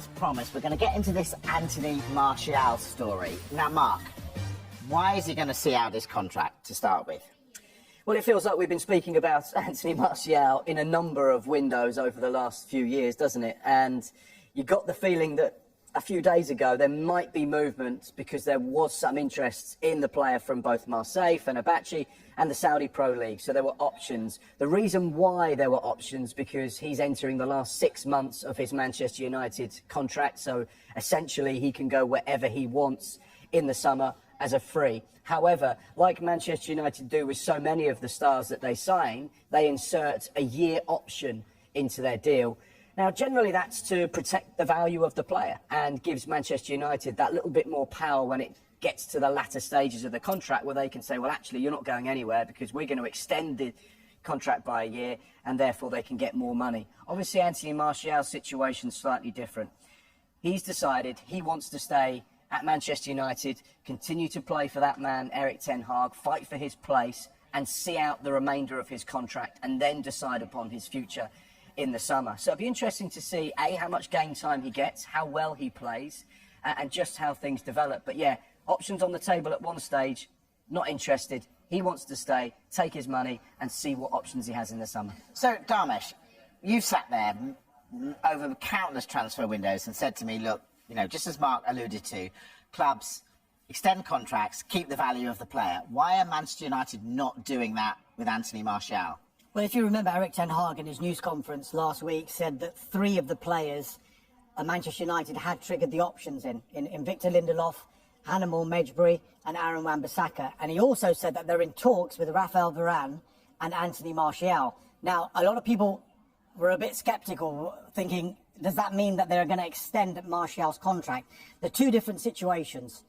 as promised, we're going to get into this Anthony Marital story. Now, Mark, why is he going to see out his contract to start with? Well, it feels like we've been speaking about Anthony Marital in a number of windows over the last few years, doesn't it? And you got the feeling that a few days ago there might be movement because there was some interest in the player from both Marseille, Fenerbahce and the Saudi Pro League. So there were options. The reason why there were options because he's entering the last 6 months of his Manchester United contract. So essentially he can go wherever he wants in the summer as a free. However, like Manchester United do with so many of the stars that they sign, they insert a year option into their deal. Now, generally, that's to protect the value of the player and gives Manchester United that little bit more power when it gets to the latter stages of the contract where they can say, well, actually, you're not going anywhere because we're going to extend the contract by a year and therefore they can get more money. Obviously, Anthony Marital's situation is slightly different. He's decided he wants to stay at Manchester United, continue to play for that man, Erik ten Hag, fight for his place and see out the remainder of his contract and then decide upon his future in the summer. So it'll be interesting to see, A, how much game time he gets, how well he plays, and just how things develop. But yeah, options on the table at one stage, not interested. He wants to stay, take his money, and see what options he has in the summer. So, Dharmesh, you've sat there over countless transfer windows and said to me, look, you know, just as Mark alluded to, clubs extend contracts, keep the value of the player. Why are Manchester United not doing that with Anthony Marital? Well, if you remember, Erik ten Hag in his news conference last week said that 3 of the players Manchester United had triggered the options in Victor Lindelof, Hannibal Mejbri and Aaron Wan-Bissaka. And he also said that they're in talks with Raphael Varane and Anthony Marital. Now, a lot of people were a bit sceptical, thinking, does that mean that they're going to extend Martial's contract? They're 2 different situations.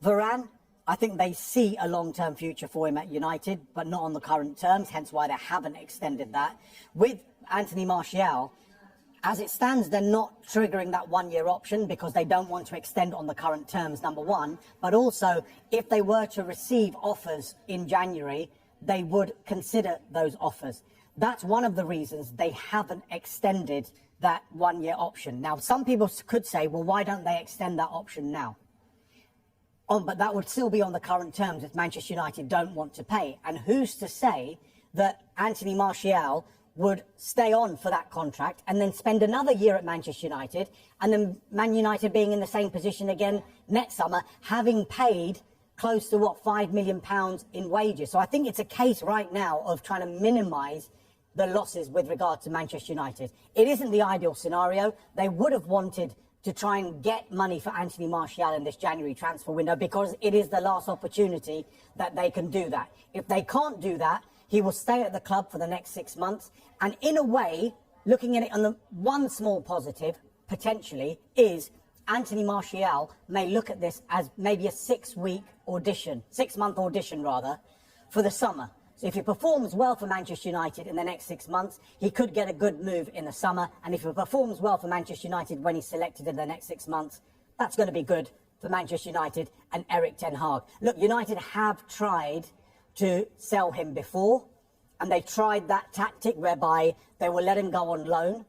Varane, I think they see a long-term future for him at United, but not on the current terms, hence why they haven't extended that. With Anthony Marital, as it stands, they're not triggering that 1-year option because they don't want to extend on the current terms, number one. But also, if they were to receive offers in January, they would consider those offers. That's one of the reasons they haven't extended that 1-year option. Now, some people could say, well, why don't they extend that option now? But that would still be on the current terms if Manchester United don't want to pay. And who's to say that Anthony Marital would stay on for that contract and then spend another year at Manchester United and then Man United being in the same position again next summer, having paid close to, £5 million in wages. So I think it's a case right now of trying to minimise the losses with regard to Manchester United. It isn't the ideal scenario. They would have wanted to try and get money for Anthony Marital in this January transfer window because it is the last opportunity that they can do that. If they can't do that, he will stay at the club for the next 6 months. And in a way, looking at it on the one small positive, potentially, is Anthony Marital may look at this as maybe a 6-month audition rather, for the summer. So if he performs well for Manchester United in the next 6 months, he could get a good move in the summer. And if he performs well for Manchester United when he's selected in the next 6 months, that's going to be good for Manchester United and Erik ten Hag. Look, United have tried to sell him before, and they tried that tactic whereby they will let him go on loan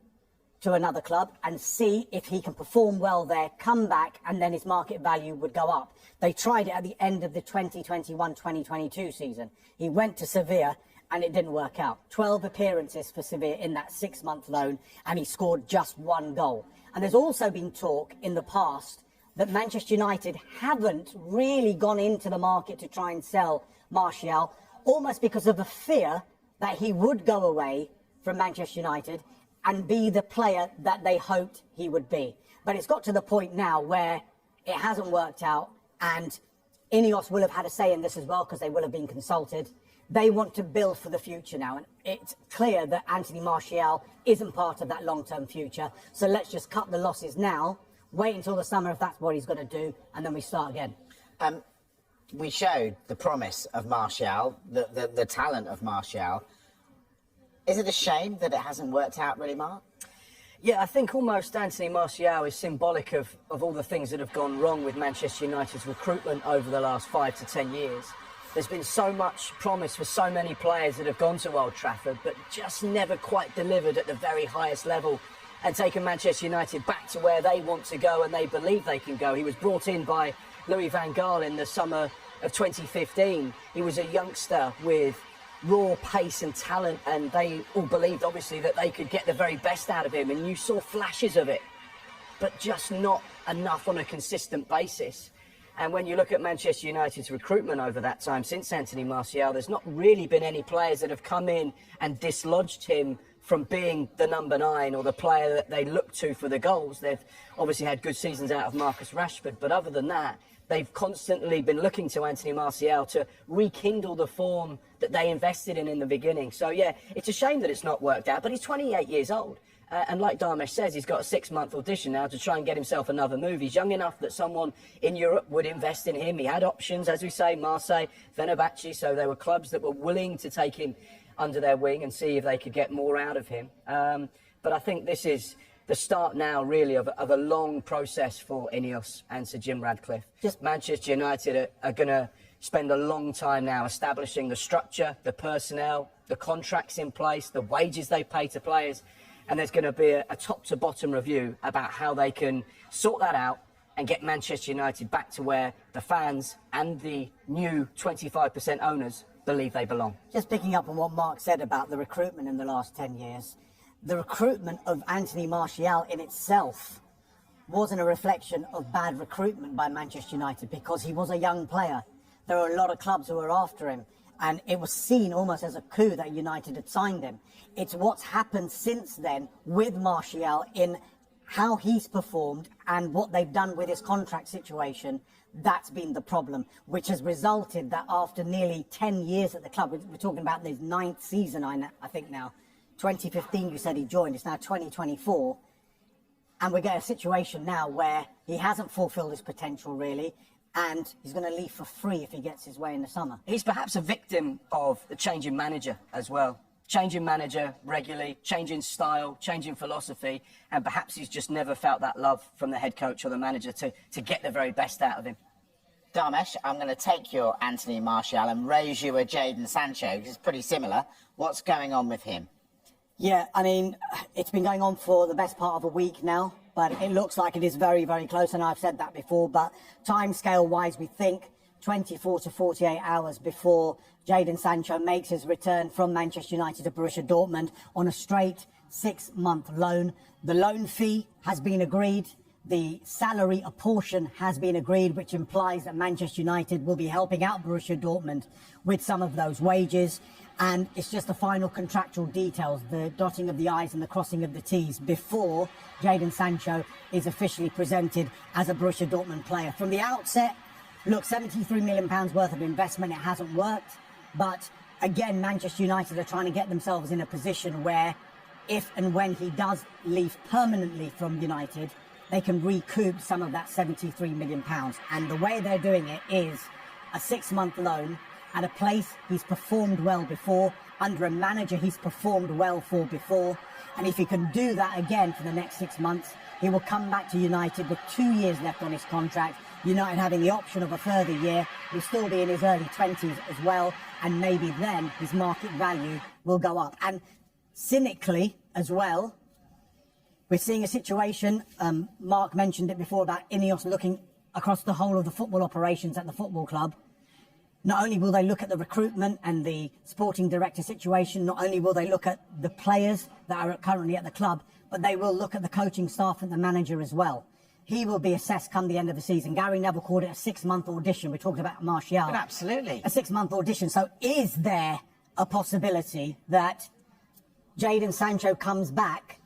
to another club and see if he can perform well there, come back, and then his market value would go up. They tried it at the end of the 2021-2022 season. He went to Sevilla and it didn't work out. 12 appearances for Sevilla in that 6-month loan, and he scored just 1 goal. And there's also been talk in the past that Manchester United haven't really gone into the market to try and sell Marital, almost because of a fear that he would go away from Manchester United and be the player that they hoped he would be. But it's got to the point now where it hasn't worked out, and Ineos will have had a say in this as well because they will have been consulted. They want to build for the future now, and it's clear that Anthony Marital isn't part of that long-term future. So let's just cut the losses now, wait until the summer if that's what he's going to do, and then we start again. We showed the promise of Marital, the talent of Marital. Is it a shame that it hasn't worked out really, Mark? Yeah, I think almost Anthony Marital is symbolic of all the things that have gone wrong with Manchester United's recruitment over the last 5 to 10 years. There's been so much promise for so many players that have gone to Old Trafford, but just never quite delivered at the very highest level and taken Manchester United back to where they want to go and they believe they can go. He was brought in by Louis van Gaal in the summer of 2015. He was a youngster with raw pace and talent, and they all believed, obviously, that they could get the very best out of him, and you saw flashes of it, but just not enough on a consistent basis. And when you look at Manchester United's recruitment over that time, since Anthony Martial, there's not really been any players that have come in and dislodged him from being the number 9 or the player that they look to for the goals. They've obviously had good seasons out of Marcus Rashford, but other than that, they've constantly been looking to Anthony Martial to rekindle the form that they invested in the beginning. So, yeah, it's a shame that it's not worked out, but he's 28 years old. And like Dharmesh says, he's got a 6-month audition now to try and get himself another move. He's young enough that someone in Europe would invest in him. He had options, as we say, Marseille, Fenerbahce, so there were clubs that were willing to take him under their wing and see if they could get more out of him. But I think this is the start now, really, of a long process for Ineos and Sir Jim Radcliffe. Just Manchester United are going to spend a long time now establishing the structure, the personnel, the contracts in place, the wages they pay to players. And there's going to be a top-to-bottom review about how they can sort that out and get Manchester United back to where the fans and the new 25% owners believe they belong. Just picking up on what Mark said about the recruitment in the last 10 years, the recruitment of Anthony Martial in itself wasn't a reflection of bad recruitment by Manchester United because he was a young player. There were a lot of clubs who were after him, and it was seen almost as a coup that United had signed him. It's what's happened since then with Martial in how he's performed and what they've done with his contract situation. That's been the problem, which has resulted that after nearly 10 years at the club, we're talking about his 9th season, I think now. 2015, you said he joined. It's now 2024. And we get a situation now where he hasn't fulfilled his potential, really, and he's going to leave for free if he gets his way in the summer. He's perhaps a victim of the changing manager as well. Changing manager regularly, changing style, changing philosophy, and perhaps he's just never felt that love from the head coach or the manager to get the very best out of him. Dharmesh, I'm going to take your Anthony Martial and raise you a Jadon Sancho, because it's pretty similar. What's going on with him? Yeah, I mean, it's been going on for the best part of a week now, but it looks like it is very, very close, and I've said that before, but timescale-wise, we think 24 to 48 hours before Jadon Sancho makes his return from Manchester United to Borussia Dortmund on a straight 6-month loan. The loan fee has been agreed. The salary apportion has been agreed, which implies that Manchester United will be helping out Borussia Dortmund with some of those wages. And it's just the final contractual details, the dotting of the I's and the crossing of the T's before Jadon Sancho is officially presented as a Borussia Dortmund player. From the outset, look, £73 million worth of investment, it hasn't worked. But again, Manchester United are trying to get themselves in a position where if and when he does leave permanently from United, they can recoup some of that £73 million. And the way they're doing it is a 6-month loan at a place he's performed well before, under a manager he's performed well for before. And if he can do that again for the next 6 months, he will come back to United with 2 years left on his contract. United having the option of a further year. He'll still be in his early 20s as well. And maybe then his market value will go up. And cynically as well, we're seeing a situation, Mark mentioned it before, about Ineos looking across the whole of the football operations at the football club. Not only will they look at the recruitment and the sporting director situation, not only will they look at the players that are currently at the club, but they will look at the coaching staff and the manager as well. He will be assessed come the end of the season. Gary Neville called it a 6-month audition. We're talking about Martial. But absolutely. A 6-month audition. So is there a possibility that Jadon Sancho comes back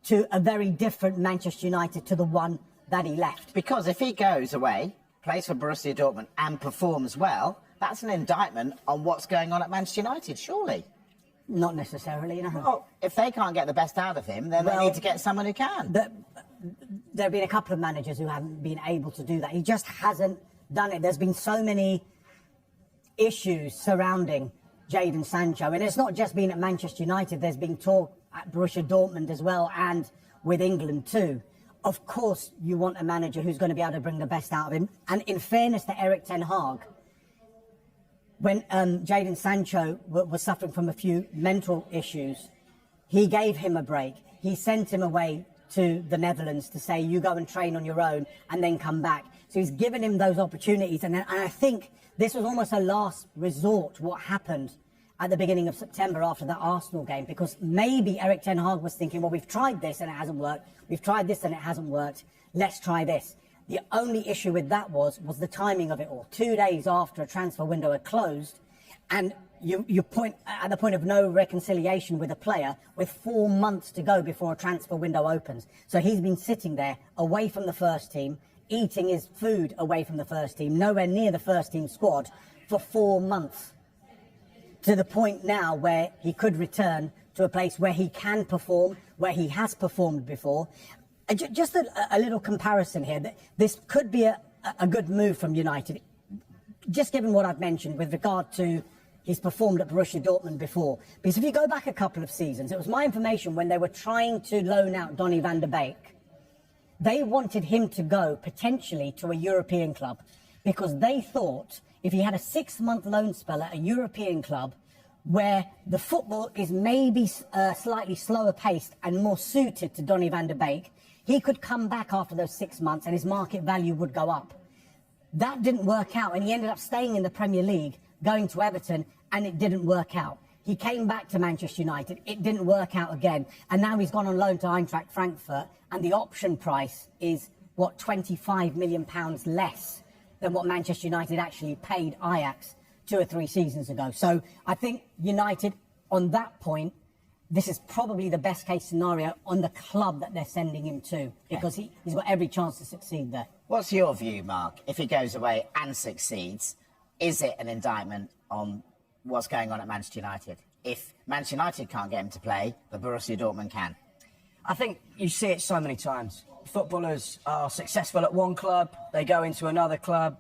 to a very different Manchester United to the one that he left? Because if he goes away, plays for Borussia Dortmund and performs well, that's an indictment on what's going on at Manchester United, surely. Not necessarily, no. Well, if they can't get the best out of him, then they need to get someone who can. There have been a couple of managers who haven't been able to do that. He just hasn't done it. There's been so many issues surrounding Jadon Sancho. And it's not just been at Manchester United. There's been talk at Borussia Dortmund as well, and with England too. Of course, you want a manager who's going to be able to bring the best out of him. And in fairness to Erik ten Hag, when Jadon Sancho was suffering from a few mental issues, he gave him a break. He sent him away to the Netherlands to say, you go and train on your own and then come back. So he's given him those opportunities. And I think this was almost a last resort, what happened at the beginning of September after that Arsenal game, because maybe Erik ten Hag was thinking, well, we've tried this and it hasn't worked. We've tried this and it hasn't worked. Let's try this. The only issue with that was the timing of it all. 2 days after a transfer window had closed, and you point at the point of no reconciliation with a player with 4 months to go before a transfer window opens. So he's been sitting there away from the first team, eating his food away from the first team, nowhere near the first team squad for 4 months. To the point now where he could return to a place where he can perform, where he has performed before. Just a little comparison here. This could be a good move from United, just given what I've mentioned with regard to he's performed at Borussia Dortmund before. Because if you go back a couple of seasons, it was my information when they were trying to loan out Donny van der Beek, they wanted him to go potentially to a European club because they thought if he had a 6-month loan spell at a European club where the football is maybe slightly slower paced and more suited to Donny van der Beek, he could come back after those 6 months and his market value would go up. That didn't work out, and he ended up staying in the Premier League, going to Everton, and it didn't work out. He came back to Manchester United, it didn't work out again, and now he's gone on loan to Eintracht Frankfurt, and the option price is, what, £25 million less than what Manchester United actually paid Ajax 2 or 3 seasons ago. So I think United, on that point, this is probably the best case scenario on the club that they're sending him to, because he's got every chance to succeed there. What's your view, Mark? If he goes away and succeeds, is it an indictment on what's going on at Manchester United? If Manchester United can't get him to play, but Borussia Dortmund can. I think you see it so many times. Footballers are successful at one club, they go into another club,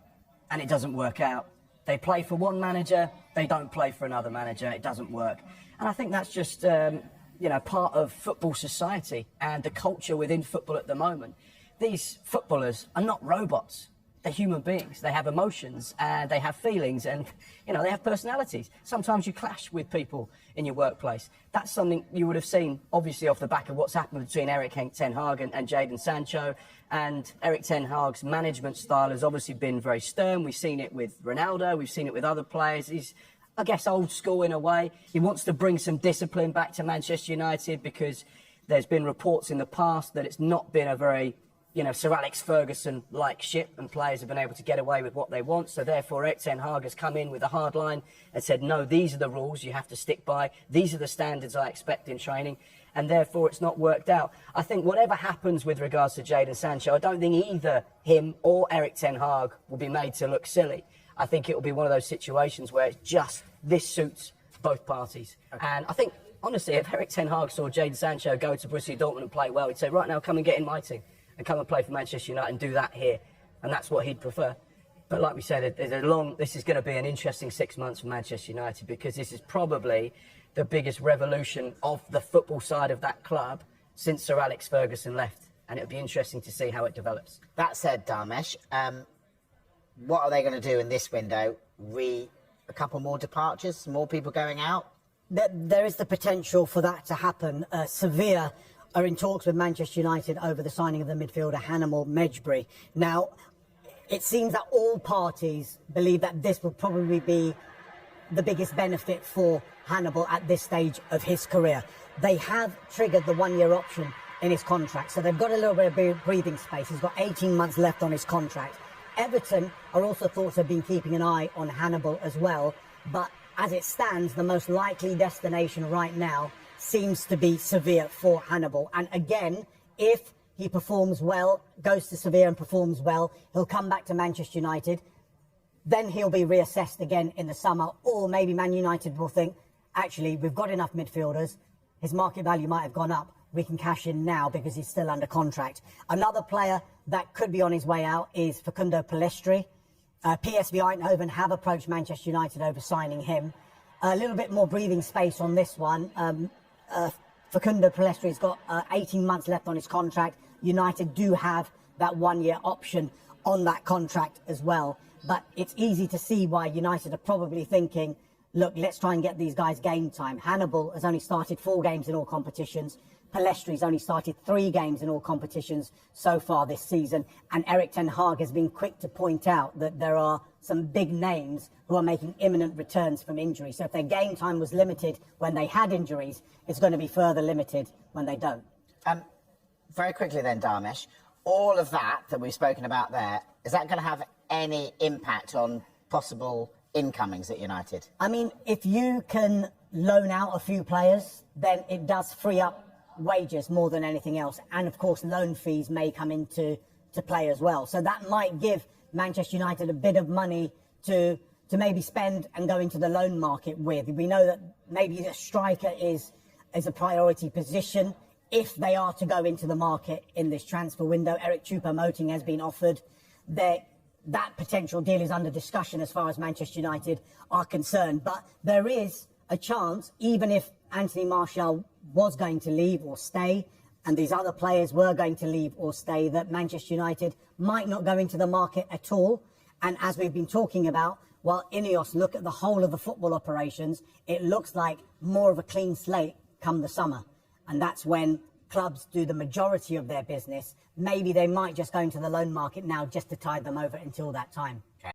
and it doesn't work out. They play for one manager, they don't play for another manager, it doesn't work. And I think that's just, part of football society and the culture within football at the moment. These footballers are not robots. They're human beings. They have emotions and they have feelings and, they have personalities. Sometimes you clash with people in your workplace. That's something you would have seen, obviously, off the back of what's happened between Erik ten Hag and Jadon Sancho. And Erik ten Hag's management style has obviously been very stern. We've seen it with Ronaldo. We've seen it with other players. He's, I guess, old school in a way. He wants to bring some discipline back to Manchester United because there's been reports in the past that it's not been a very, Sir Alex Ferguson-like ship and players have been able to get away with what they want. So therefore, Erik ten Hag has come in with a hard line and said, no, these are the rules you have to stick by. These are the standards I expect in training. And therefore, it's not worked out. I think whatever happens with regards to Jadon Sancho, I don't think either him or Erik ten Hag will be made to look silly. I think it will be one of those situations where it's just this suits both parties. Okay. And I think, honestly, if Erik ten Hag saw Jadon Sancho go to Borussia Dortmund and play well, he'd say, right now, come and get in my team and come and play for Manchester United and do that here. And that's what he'd prefer. But like we said, this is going to be an interesting 6 months for Manchester United because this is probably the biggest revolution of the football side of that club since Sir Alex Ferguson left. And it'll be interesting to see how it develops. That said, Dharmesh, what are they going to do in this window? A couple more departures, more people going out? There is the potential for that to happen. Sevilla are in talks with Manchester United over the signing of the midfielder Hannibal Mejbri. Now, it seems that all parties believe that this will probably be the biggest benefit for Hannibal at this stage of his career. They have triggered the 1-year option in his contract, so they've got a little bit of breathing space. He's got 18 months left on his contract. Everton are also thought to have been keeping an eye on Hannibal as well, but as it stands, the most likely destination right now seems to be Sevilla for Hannibal. And again, if he performs well, goes to Sevilla and performs well, he'll come back to Manchester United, then he'll be reassessed again in the summer, or maybe Man United will think, actually, we've got enough midfielders, his market value might have gone up, we can cash in now because he's still under contract. Another player that could be on his way out is Facundo Pellistri. PSV Eindhoven have approached Manchester United over signing him. A little bit more breathing space on this one. Facundo Pellistri's got 18 months left on his contract. United do have that 1-year option on that contract as well. But it's easy to see why United are probably thinking, look, let's try and get these guys game time. Hannibal has only started 4 games in all competitions. Palestri's only started 3 games in all competitions so far this season. And Erik ten Hag has been quick to point out that there are some big names who are making imminent returns from injury. So if their game time was limited when they had injuries, it's going to be further limited when they don't. Very quickly then, Dharmesh, all of that we've spoken about there, is that going to have any impact on possible incomings at United? I mean, if you can loan out a few players, then it does free up wages more than anything else. And of course, loan fees may come into play as well. So that might give Manchester United a bit of money to maybe spend and go into the loan market with. We know that maybe the striker is a priority position if they are to go into the market in this transfer window. Erik Choupo-Moting has been offered. That potential deal is under discussion as far as Manchester United are concerned. But there is a chance, even if Anthony Martial was going to leave or stay, and these other players were going to leave or stay, that Manchester United might not go into the market at all. And as we've been talking about, while Ineos look at the whole of the football operations, it looks like more of a clean slate come the summer. And that's when clubs do the majority of their business. Maybe they might just go into the loan market now just to tide them over until that time. Okay.